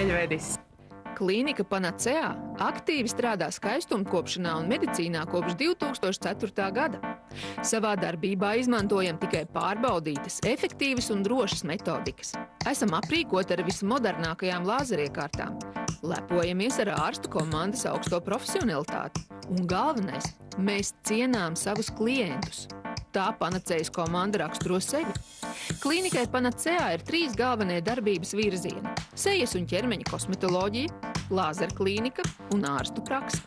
Eļvedis. Klīnika Panacea aktīvi strādā skaistumkopšanā un medicīnā kopš 2004. gada. Savā darbībā izmantojam tikai pārbaudītas, efektīvas un drošas metodikas. Esam aprīkoti ar vismodernākajām lāzeriekārtām. Lepojamies ar ārstu komandas augsto profesionalitāti. Un galvenais, mēs cienām savus klientus. Tā Panacejas komanda raksturo sevi. Klīnikai Panacea ir 3 galvenie darbības virzieni – sejas un ķermeņa kosmetoloģija, lāzerklīnika un ārstu prakse.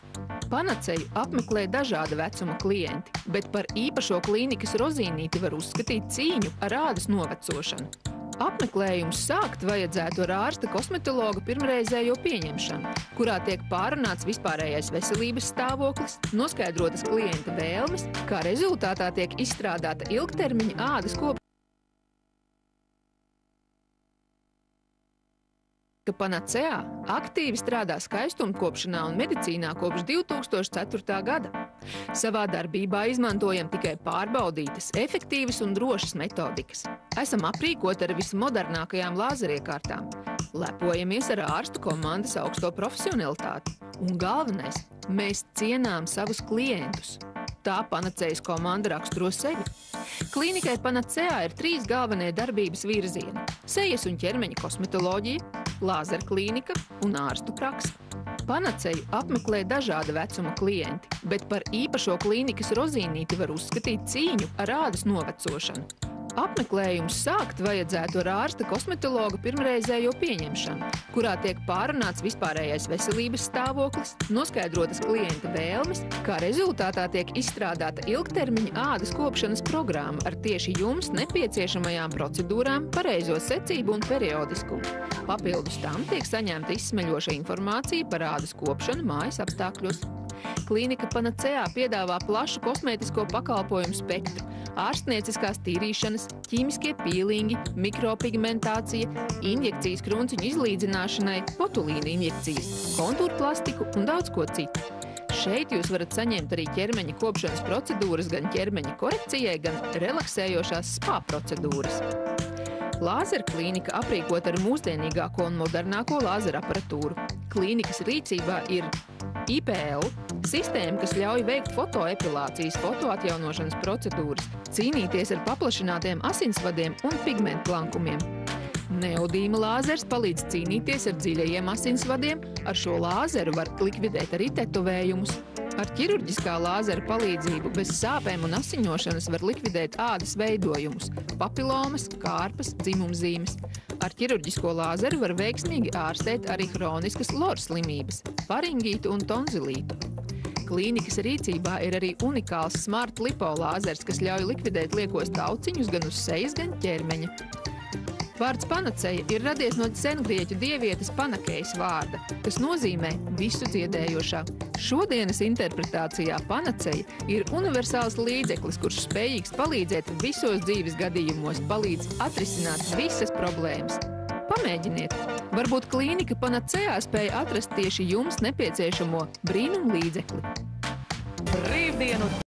Panaceju apmeklē dažāda vecuma klienti, bet par īpašo klīnikas rozīnīti var uzskatīt cīņu ar ādas novecošanu. Apmeklējums sākt vajadzētu ar ārsta kosmetologa pirmreizējo pieņemšanu, kurā tiek pārunāts vispārējais veselības stāvoklis, noskaidrotas klienta vēlmes, kā rezultātā tiek izstrādāta ilgtermiņa ādas kopšanas. Panacea aktīvi strādā skaistumkopšanā un medicīnā kopš 2004. gada. Savā darbībā izmantojam tikai pārbaudītas, efektīvas un drošas metodikas. Esam aprīkoti ar vismodernākajām lāzeriekārtām. Lepojamies ar ārstu komandas augsto profesionalitāti. Un galvenais, mēs cienām savus klientus. Tā Panacejas komanda raksturo sevi. Klīnikai Panacea ir 3 galvenie darbības virzieni – sejas un ķermeņa kosmetoloģija, lāzerklīnika un ārstu prakse. Panaceju apmeklē dažāda vecuma klienti, bet par īpašo klīnikas rozīnīti var uzskatīt cīņu ar ādas novecošanu. Apmeklējums sākt vajadzētu ar ārsta kosmetologa pirmreizējo pieņemšanu, kurā tiek pārunāts vispārējais veselības stāvoklis, noskaidrotas klienta vēlmes, kā rezultātā tiek izstrādāta ilgtermiņa ādas kopšanas programma ar tieši jums nepieciešamajām procedūrām, pareizo secību un periodiskumu. Papildus tam tiek saņemta izsmeļoša informācija par ādas kopšanu mājas apstākļos. Klīnika Panacea piedāvā plašu kosmētisko pakalpojumu spektru, ārstnieciskās tīrīšanas, ķīmiskie pīlingi, mikropigmentācija, injekcijas krunciņu izlīdzināšanai, botulīna injekcijas, kontūrplastiku un daudz ko citu. Šeit jūs varat saņemt arī ķermeņa kopšanas procedūras gan ķermeņa korekcijai, gan relaksējošās spā procedūras. Lāzerklīnika aprīkota ar mūsdienīgāko un modernāko lāzeraparatūru. Klīnikas rīcībā ir IPL sistēma, kas ļauj veikt fotoepilācijas, fotoatjaunošanas procedūras, cīnīties ar paplašinātiem asinsvadiem un pigmentu plankumiem. Neodīma lāzers palīdz cīnīties ar dziļajiem asinsvadiem, ar šo lāzeru var likvidēt arī tetovējumus. Ar ķirurģiskā lāzera palīdzību bez sāpēm un asiņošanas var likvidēt ādas veidojumus, papilomas, kārpas, dzimumzīmes. Ar ķirurģisko lāzeru var veiksmīgi ārstēt arī hroniskas loru slimības, faringītu un tonzilītu. Klīnikas rīcībā ir arī unikāls smart lipo lāzers, kas ļauj likvidēt liekos tauciņus gan uz sejas, gan ķermeņa. Vārds Panaceja ir radies no sengrieķu dievietes Panakejas vārda, kas nozīmē visu dziedējošā. Šodienas interpretācijā Panaceja ir universāls līdzeklis, kurš spējīgs palīdzēt visos dzīves gadījumos, palīdz atrisināt visas problēmas. Pamēģiniet! Varbūt klīnika Panacea spēja atrast tieši jums nepieciešamo brīnumu līdzekli. Brīvdienu